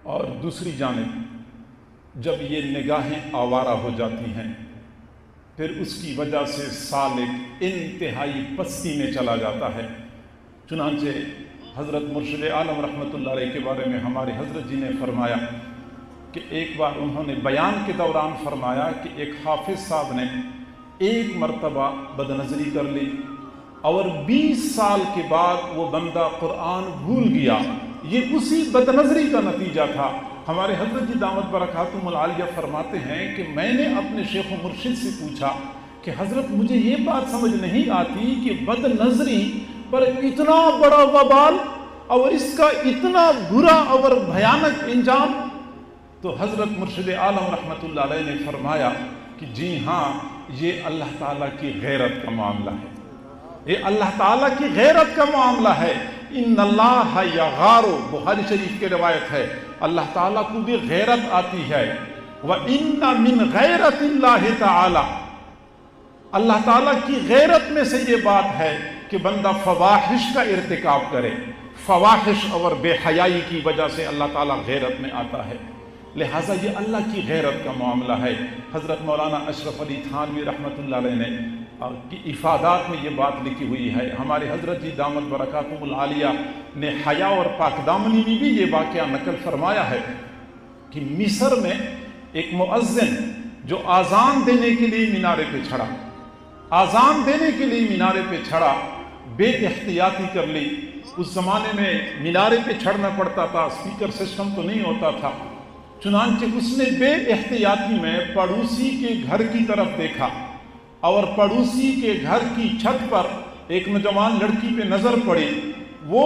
اور دوسری جانب جب یہ نگاہیں آوارہ ہو جاتی ہیں پھر اس کی وجہ سے سالک انتہائی پستی میں چلا جاتا ہے۔ چنانچہ حضرت مرشد عالم رحمۃ اللہ علیہ کے بارے میں ہمارے حضرت جی نے فرمایا کہ ایک بار انہوں نے بیان کے دوران فرمایا کہ ایک حافظ صاحب نے ایک مرتبہ بدنظری کر لی اور 20 سال کے بعد وہ بندہ قرآن بھول گیا۔ یہ اسی بدنظری کا نتیجہ تھا۔ ہمارے حضرت جی دامت برکاتہم العالیہ فرماتے ہیں کہ میں نے اپنے شیخ و مرشد سے پوچھا کہ حضرت مجھے یہ بات سمجھ نہیں آتی کہ بدنظری پر اتنا بڑا وبال اور اس کا اتنا برا اور بھیانک انجام۔ تو حضرت مرشد عالم رحمۃ اللہ علیہ نے فرمایا کہ جی ہاں، یہ اللہ تعالیٰ کی غیرت کا معاملہ ہے، یہ اللہ تعالیٰ کی غیرت کا معاملہ ہے۔ ان اللہ یغار، بخاری شریف کی روایت ہے، اللہ تعالیٰ کو بھی غیرت آتی ہے۔ وَإِنَّ مِنْ غَيْرَةِ اللَّهِ تَعَالَى، اللہ تعالیٰ کی غیرت میں سے یہ بات ہے کہ بندہ فواحش کا ارتکاب کرے۔ فواحش اور بے حیائی کی وجہ سے اللہ تعالیٰ غیرت میں آتا ہے، لہٰذا یہ اللہ کی غیرت کا معاملہ ہے۔ حضرت مولانا اشرف علی تھانوی رحمۃ اللہ علیہ نے کی افادات میں یہ بات لکھی ہوئی ہے۔ ہمارے حضرت جی دامت برکاتہم العالیہ نے حیا اور پاک دامنی میں بھی یہ واقعہ نقل فرمایا ہے کہ مصر میں ایک مؤذن جو آذان دینے کے لیے مینارے پہ چڑھا، آذان دینے کے لیے مینارے پہ چڑھا، بے احتیاطی کر لی۔ اس زمانے میں مینارے پہ چڑھنا پڑتا تھا، اسپیکر سسٹم تو نہیں ہوتا تھا، چنانچہ اس نے بے احتیاطی میں پڑوسی کے گھر کی طرف دیکھا اور پڑوسی کے گھر کی چھت پر ایک نوجوان لڑکی پہ نظر پڑی۔ وہ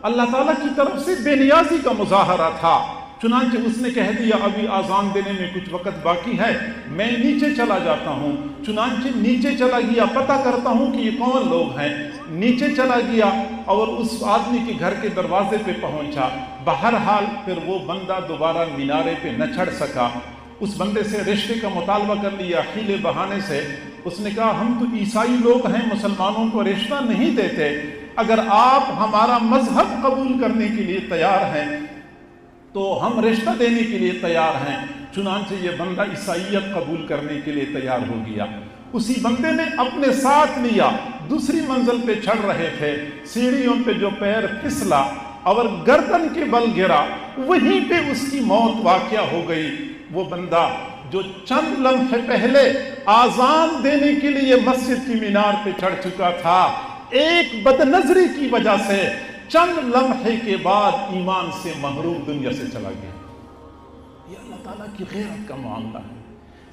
اللہ تعالیٰ کی طرف سے بے نیازی کا مظاہرہ تھا، چنانچہ اس نے کہہ دیا ابھی آذان دینے میں کچھ وقت باقی ہے، میں نیچے چلا جاتا ہوں۔ چنانچہ نیچے چلا گیا، پتہ کرتا ہوں کہ یہ کون لوگ ہیں۔ نیچے چلا گیا اور اس آدمی کے گھر کے دروازے پہ پہنچا۔ بہرحال پھر وہ بندہ دوبارہ مینارے پہ نہ چڑھ سکا۔ اس بندے سے رشتے کا مطالبہ کر لیا حیلے بہانے سے۔ اس نے کہا ہم تو عیسائی لوگ ہیں، مسلمانوں کو رشتہ نہیں دیتے، اگر آپ ہمارا مذہب قبول کرنے کے لیے تیار ہیں تو ہم رشتہ دینے کے لیے تیار ہیں۔ چنانچہ یہ بندہ عیسائیت قبول کرنے کے لیے تیار ہو گیا۔ اسی بندے نے اپنے ساتھ لیا، دوسری منزل پہ چڑھ رہے تھے، سیڑھیوں پہ جو پیر پھسلا اور گردن کے بل گرا، وہیں پہ اس کی موت واقع ہو گئی۔ وہ بندہ جو چند لمحے پہلے آذان دینے کے لیے مسجد کی مینار پہ چڑھ چکا تھا، ایک بدنظری کی وجہ سے چند لمحے کے بعد ایمان سے محروم دنیا سے چلا گیا۔ یہ اللہ تعالیٰ کی غیرت کا معاملہ ہے۔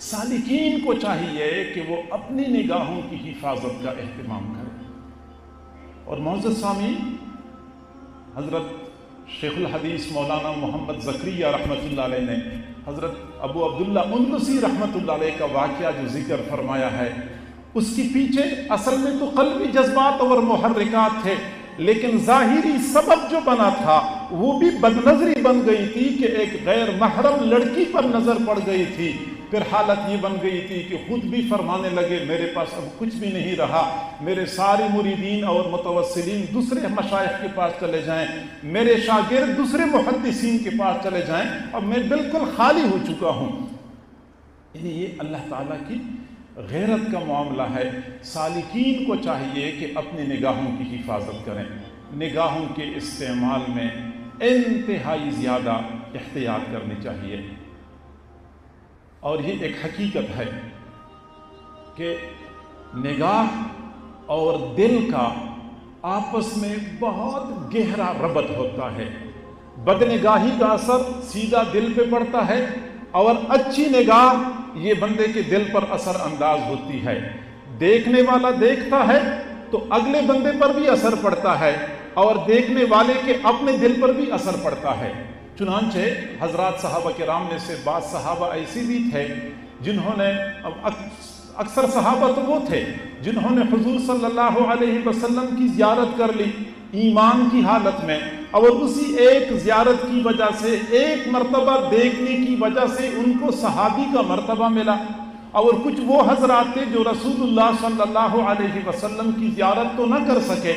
سالکین کو چاہیے کہ وہ اپنی نگاہوں کی حفاظت کا اہتمام کریں۔ اور معزز سامعین، حضرت شیخ الحدیث مولانا محمد زکریا رحمۃ اللہ علیہ نے حضرت ابو عبداللہ اندلسی رحمۃ اللہ علیہ کا واقعہ جو ذکر فرمایا ہے، اس کے پیچھے اصل میں تو قلبی جذبات اور محرکات تھے، لیکن ظاہری سبب جو بنا تھا وہ بھی بدنظری بن گئی تھی کہ ایک غیر محرم لڑکی پر نظر پڑ گئی تھی۔ پھر حالت یہ بن گئی تھی کہ خود بھی فرمانے لگے میرے پاس اب کچھ بھی نہیں رہا، میرے سارے مریدین اور متوسلین دوسرے مشائخ کے پاس چلے جائیں، میرے شاگرد دوسرے محدثین کے پاس چلے جائیں، اب میں بالکل خالی ہو چکا ہوں۔ یعنی یہ اللہ تعالیٰ کی غیرت کا معاملہ ہے۔ سالکین کو چاہیے کہ اپنی نگاہوں کی حفاظت کریں، نگاہوں کے استعمال میں انتہائی زیادہ احتیاط کرنی چاہیے۔ اور یہ ایک حقیقت ہے کہ نگاہ اور دل کا آپس میں بہت گہرا ربط ہوتا ہے۔ بدنگاہی کا اثر سیدھا دل پہ پڑتا ہے اور اچھی نگاہ یہ بندے کے دل پر اثر انداز ہوتی ہے۔ دیکھنے والا دیکھتا ہے تو اگلے بندے پر بھی اثر پڑتا ہے اور دیکھنے والے کے اپنے دل پر بھی اثر پڑتا ہے۔ چنانچہ حضرات صحابہ کرام میں سے بعض صحابہ ایسی بھی تھے جنہوں نے، اکثر صحابہ تو وہ تھے جنہوں نے حضور صلی اللہ علیہ وسلم کی زیارت کر لی ایمان کی حالت میں، اور اسی ایک زیارت کی وجہ سے، ایک مرتبہ دیکھنے کی وجہ سے ان کو صحابی کا مرتبہ ملا۔ اور کچھ وہ حضرات تھے جو رسول اللہ صلی اللہ علیہ وسلم کی زیارت تو نہ کر سکے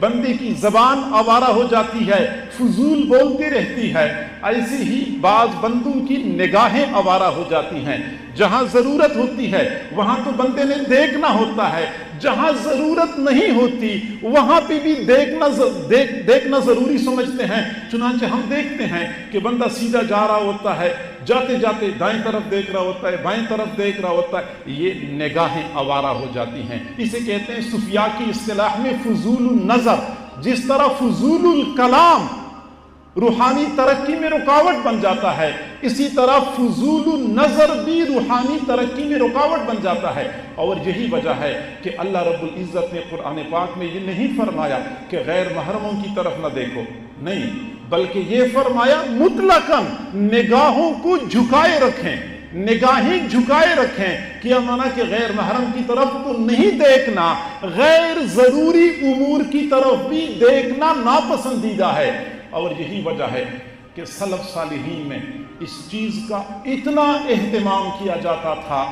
بندے کی زبان آوارہ ہو جاتی ہے، فضول بولتی رہتی ہے، ایسی ہی بعض بندوں کی نگاہیں آوارہ ہو جاتی ہیں۔ جہاں ضرورت ہوتی ہے وہاں تو بندے نے دیکھنا ہوتا ہے، جہاں ضرورت نہیں ہوتی وہاں پہ بھی دیکھنا ضروری سمجھتے ہیں۔ چنانچہ ہم دیکھتے ہیں کہ بندہ سیدھا جا رہا ہوتا ہے، جاتے جاتے دائیں طرف دیکھ رہا ہوتا ہے، بائیں طرف دیکھ رہا ہوتا ہے، یہ نگاہیں آوارہ ہو جاتی ہیں۔ اسے کہتے ہیں صوفیاء کی اصطلاح میں فضول النظر۔ جس طرح فضول الکلام روحانی ترقی میں رکاوٹ بن جاتا ہے، اسی طرح فضول النظر بھی روحانی ترقی میں رکاوٹ بن جاتا ہے۔ اور یہی وجہ ہے کہ اللہ رب العزت نے قرآن پاک میں یہ نہیں فرمایا کہ غیر محرموں کی طرف نہ دیکھو، نہیں، بلکہ یہ فرمایا مطلقاً نگاہوں کو جھکائے رکھیں، نگاہیں جھکائے رکھیں۔ کیا مانا کہ غیر محرم کی طرف تو نہیں دیکھنا، غیر ضروری امور کی طرف بھی دیکھنا ناپسندیدہ ہے۔ اور یہی وجہ ہے کہ سلف صالحین میں اس چیز کا اتنا اہتمام کیا جاتا تھا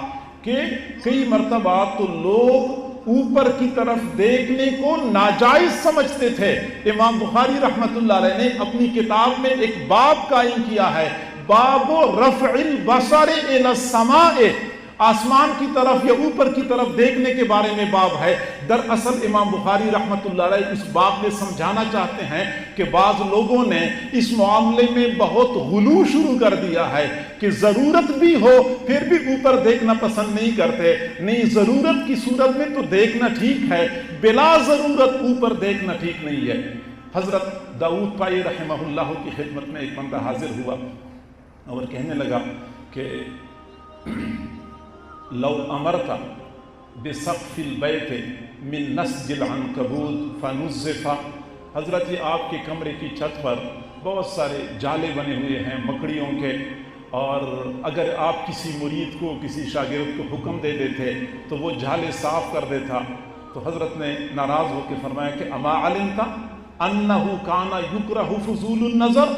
کہ کئی مرتبہ تو لوگ اوپر کی طرف دیکھنے کو ناجائز سمجھتے تھے۔ امام بخاری رحمۃ اللہ علیہ نے اپنی کتاب میں ایک باب قائم کیا ہے، باب رفع البصر الی السماء، آسمان کی طرف یا اوپر کی طرف دیکھنے کے بارے میں باب ہے۔ دراصل امام بخاری رحمۃ اللہ علیہ اس باب میں سمجھانا چاہتے ہیں کہ بعض لوگوں نے اس معاملے میں بہت غلو شروع کر دیا ہے کہ ضرورت بھی ہو پھر بھی اوپر دیکھنا پسند نہیں کرتے۔ نہیں، ضرورت کی صورت میں تو دیکھنا ٹھیک ہے، بلا ضرورت اوپر دیکھنا ٹھیک نہیں ہے۔ حضرت داؤد پائی رحمہ اللہ کی خدمت میں ایک بندہ حاضر ہوا اور کہنے لگا کہ لو امرت بسقف البیت من نسج العنکبوت فنزف، حضرت یہ آپ کے کمرے کی چھت پر بہت سارے جالے بنے ہوئے ہیں مکڑیوں کے، اور اگر آپ کسی مرید کو، کسی شاگرد کو حکم دے دیتے تو وہ جالے صاف کر دیتا، تو حضرت نے ناراض ہو کے فرمایا کہ اما علمت انہ کان یکرہ فضول النظر،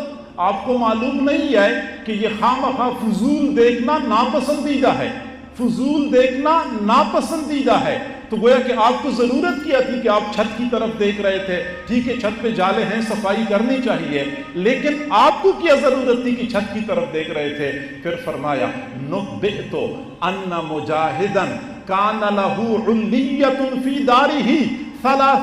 آپ کو معلوم نہیں ہے کہ یہ خامخواہ فضول دیکھنا ناپسندیدہ ہے، فضول دیکھنا ناپسندیدہ ہے۔ تو گویا کہ آپ کو ضرورت کیا تھی کہ آپ چھت کی طرف دیکھ رہے تھے، ٹھیک ہے چھت پہ جالے ہیں، صفائی کرنی چاہیے، لیکن آپ کو کیا ضرورت تھی کہ چھت کی طرف دیکھ رہے تھے؟ پھر فرمایا نبئت ان مجاہدا کان لہ علیۃ فی دارہ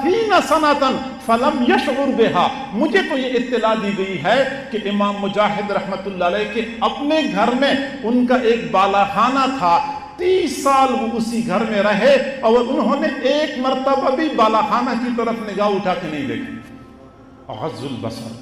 30 سنۃ فلم یشعر بہا، مجھے تو یہ اطلاع دی گئی ہے کہ امام مجاہد رحمت اللہ علیہ کے اپنے گھر میں ان کا ایک بالا خانہ تھا، 30 سال وہ اسی گھر میں رہے اور انہوں نے ایک مرتبہ بھی بالا خانہ کی طرف نگاہ اٹھا کے نہیں دیکھی۔ غض البصر،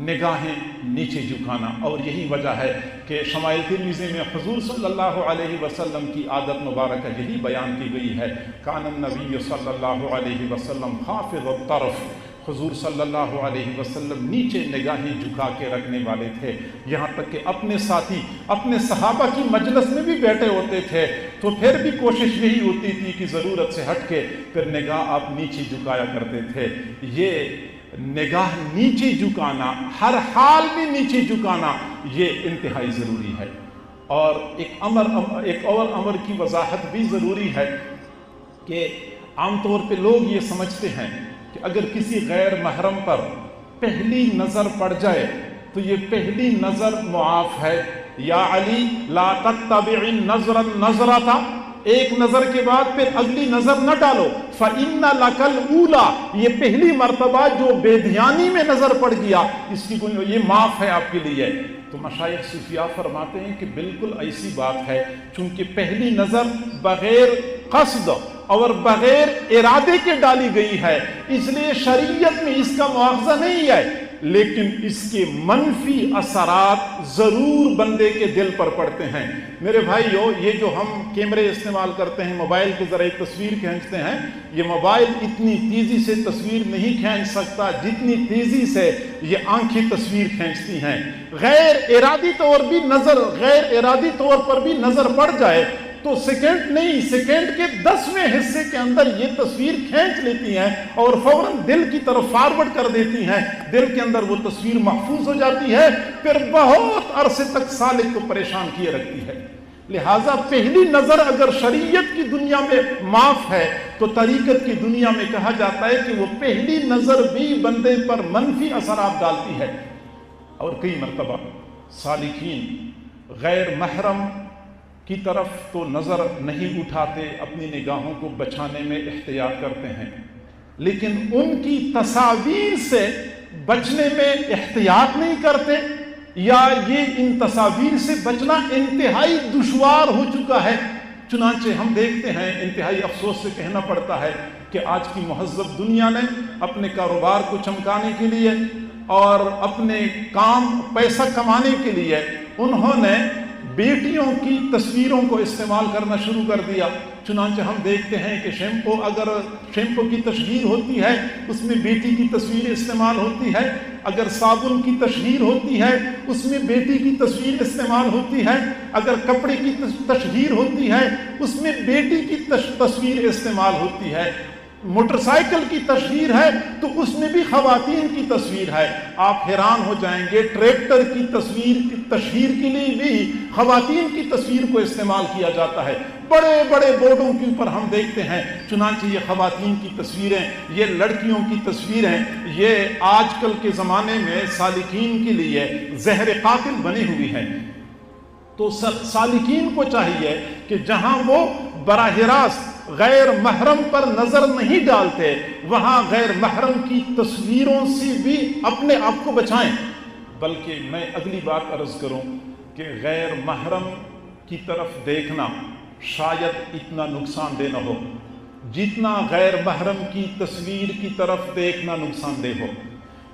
نگاہیں نیچے جھکانا۔ اور یہی وجہ ہے کہ شمائل ترمذی میں حضور صلی اللہ علیہ وسلم کی عادت مبارکہ یہی بیان کی گئی ہے، کان النبی صلی اللہ علیہ وسلم خافض الطرف، حضور صلی اللہ علیہ وسلم نیچے نگاہیں جھکا کے رکھنے والے تھے، یہاں تک کہ اپنے ساتھی، اپنے صحابہ کی مجلس میں بھی بیٹھے ہوتے تھے تو پھر بھی کوشش یہی ہوتی تھی کہ ضرورت سے ہٹ کے پھر نگاہ آپ نیچے جھکایا کرتے تھے۔ یہ نگاہ نیچے جھکانا، ہر حال میں نیچے جھکانا، یہ انتہائی ضروری ہے۔ اور ایک اور امر کی وضاحت بھی ضروری ہے کہ عام طور پہ لوگ یہ سمجھتے ہیں کہ اگر کسی غیر محرم پر پہلی نظر پڑ جائے تو یہ پہلی نظر معاف ہے، یا علی لا تتبع النظر النظرۃ، ایک نظر کے بعد پھر اگلی نظر نہ ڈالو، فإن لک الأولی، یہ پہلی مرتبہ جو بے دھیانی میں نظر پڑ گیا اس کی یہ معاف ہے آپ کے لیے۔ تو مشائخ صوفیاء فرماتے ہیں کہ بالکل ایسی بات ہے، چونکہ پہلی نظر بغیر قصد اور بغیر ارادے کے ڈالی گئی ہے، اس لیے شریعت میں اس کا مواخذہ نہیں ہے، لیکن اس کے منفی اثرات ضرور بندے کے دل پر پڑتے ہیں۔ میرے بھائیو، یہ جو ہم کیمرے استعمال کرتے ہیں، موبائل کے ذریعے تصویر کھینچتے ہیں، یہ موبائل اتنی تیزی سے تصویر نہیں کھینچ سکتا جتنی تیزی سے یہ آنکھیں تصویر کھینچتی ہیں۔ غیر ارادی طور پر بھی نظر پڑ جائے تو سیکنڈ نہیں، سیکنڈ کے 10ویں حصے کے اندر یہ تصویر کھینچ لیتی ہیں اور فوراً دل کی طرف فارورڈ کر دیتی ہیں، دل کے اندر وہ تصویر محفوظ ہو جاتی ہے، پھر بہت عرصے تک سالک کو پریشان کیے رکھتی ہے۔ لہٰذا پہلی نظر اگر شریعت کی دنیا میں معاف ہے تو طریقت کی دنیا میں کہا جاتا ہے کہ وہ پہلی نظر بھی بندے پر منفی اثرات ڈالتی ہے۔ اور کئی مرتبہ سالکین غیر محرم کی طرف تو نظر نہیں اٹھاتے، اپنی نگاہوں کو بچانے میں احتیاط کرتے ہیں، لیکن ان کی تصاویر سے بچنے میں احتیاط نہیں کرتے، یا یہ ان تصاویر سے بچنا انتہائی دشوار ہو چکا ہے۔ چنانچہ ہم دیکھتے ہیں، انتہائی افسوس سے کہنا پڑتا ہے کہ آج کی مہذب دنیا نے اپنے کاروبار کو چمکانے کے لیے اور اپنے کام پیسہ کمانے کے لیے انہوں نے بیٹیوں کی تصویروں کو استعمال کرنا شروع کر دیا۔ چنانچہ ہم دیکھتے ہیں کہ شیمپو کی تشہیر ہوتی ہے، اس میں بیٹی کی تصویر استعمال ہوتی ہے، اگر صابن کی تشہیر ہوتی ہے اس میں بیٹی کی تصویر استعمال ہوتی ہے، اگر کپڑے کی تشہیر ہوتی ہے اس میں بیٹی کی تصویر استعمال ہوتی ہے، موٹر سائیکل کی تشہیر ہے تو اس میں بھی خواتین کی تصویر ہے۔ آپ حیران ہو جائیں گے، ٹریکٹر کی تشہیر کے لیے بھی خواتین کی تصویر کو استعمال کیا جاتا ہے۔ بڑے بڑے بورڈوں کے اوپر ہم دیکھتے ہیں، چنانچہ یہ خواتین کی تصویریں، یہ لڑکیوں کی تصویریں، یہ آج کل کے زمانے میں سالکین کے لیے زہر قاتل بنی ہوئی ہیں۔ تو سالکین کو چاہیے کہ جہاں وہ براہ راست غیر محرم پر نظر نہیں ڈالتے، وہاں غیر محرم کی تصویروں سے بھی اپنے آپ کو بچائیں۔ بلکہ میں اگلی بات عرض کروں کہ غیر محرم کی طرف دیکھنا شاید اتنا نقصان دہ نہ ہو جتنا غیر محرم کی تصویر کی طرف دیکھنا نقصان دہ ہو۔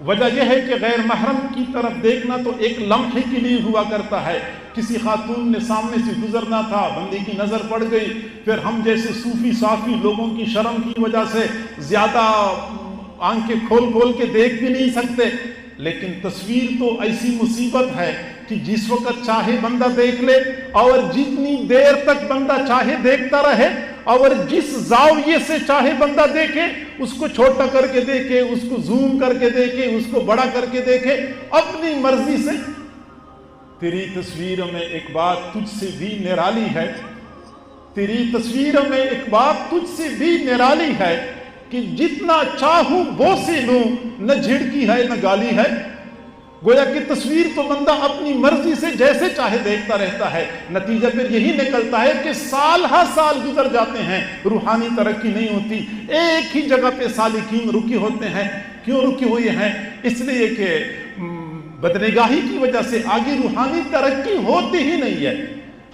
وجہ یہ ہے کہ غیر محرم کی طرف دیکھنا تو ایک لمحے کے لیے ہوا کرتا ہے، کسی خاتون نے سامنے سے گزرنا تھا، بندے کی نظر پڑ گئی، پھر ہم جیسے صوفی صافی لوگوں کی شرم کی وجہ سے زیادہ آنکھیں کھول کے دیکھ بھی نہیں سکتے، لیکن تصویر تو ایسی مصیبت ہے کہ جس وقت چاہے بندہ دیکھ لے اور جتنی دیر تک بندہ چاہے دیکھتا رہے، اور جس زاویے سے چاہے بندہ دیکھے، اس کو چھوٹا کر کے دیکھے، اس کو زوم کر کے دیکھے، اس کو بڑا کر کے دیکھے، اپنی مرضی سے۔ تیری تصویر میں ایک بات تجھ سے بھی نرالی ہے، تیری تصویر میں ایک بات تجھ سے بھی نرالی ہے کہ جتنا چاہوں بوسے لوں، نہ جھڑکی ہے نہ گالی ہے۔ گویا کہ تصویر تو بندہ اپنی مرضی سے جیسے چاہے دیکھتا رہتا ہے، نتیجہ پھر یہی نکلتا ہے کہ سال ہر سال گزر جاتے ہیں، روحانی ترقی نہیں ہوتی، ایک ہی جگہ پہ سالکین رکے ہوتے ہیں۔ کیوں رکے ہوئے ہیں؟ اس لیے کہ بدنگاہی کی وجہ سے آگے روحانی ترقی ہوتی ہی نہیں ہے۔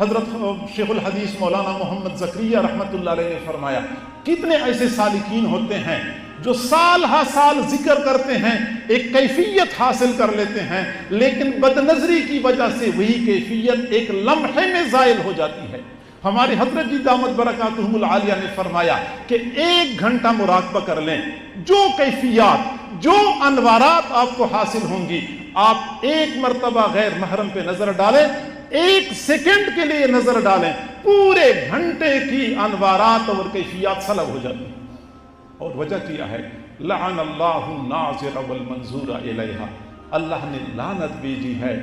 حضرت شیخ الحدیث مولانا محمد زکریا رحمۃ اللہ علیہ نے فرمایا، کتنے ایسے سالکین ہوتے ہیں جو سال ہا سال ذکر کرتے ہیں، ایک کیفیت حاصل کر لیتے ہیں، لیکن بدنظری کی وجہ سے وہی کیفیت ایک لمحے میں زائل ہو جاتی ہے۔ ہمارے حضرت جی دامت برکاتہم العالیہ نے فرمایا کہ 1 گھنٹہ مراقبہ کر لیں، جو کیفیات، جو انوارات آپ کو حاصل ہوں گی، آپ 1 مرتبہ غیر محرم پہ نظر ڈالیں، 1 سیکنڈ کے لیے نظر ڈالیں، پورے گھنٹے کی انوارات اور کیفیات سلب ہو جاتی ہیں۔ اور وجہ کیا ہے؟ لعن اللہ الناظر والمنظور الیہا، اللہ نے لعنت بھیجی ہے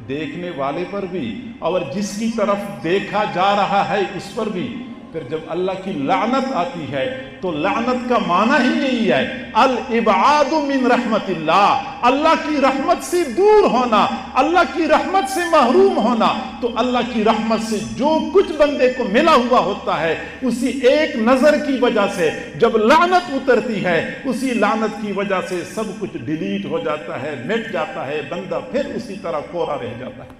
دیکھنے والے پر بھی اور جس کی طرف دیکھا جا رہا ہے اس پر بھی۔ پھر جب اللہ کی لعنت آتی ہے تو لعنت کا معنی ہی یہی ہے، الابعاد من رحمت اللہ، اللہ کی رحمت سے دور ہونا، اللہ کی رحمت سے محروم ہونا۔ تو اللہ کی رحمت سے جو کچھ بندے کو ملا ہوا ہوتا ہے، اسی ایک نظر کی وجہ سے جب لعنت اترتی ہے، اسی لعنت کی وجہ سے سب کچھ ڈیلیٹ ہو جاتا ہے، مٹ جاتا ہے، بندہ پھر اسی طرح کورا رہ جاتا ہے۔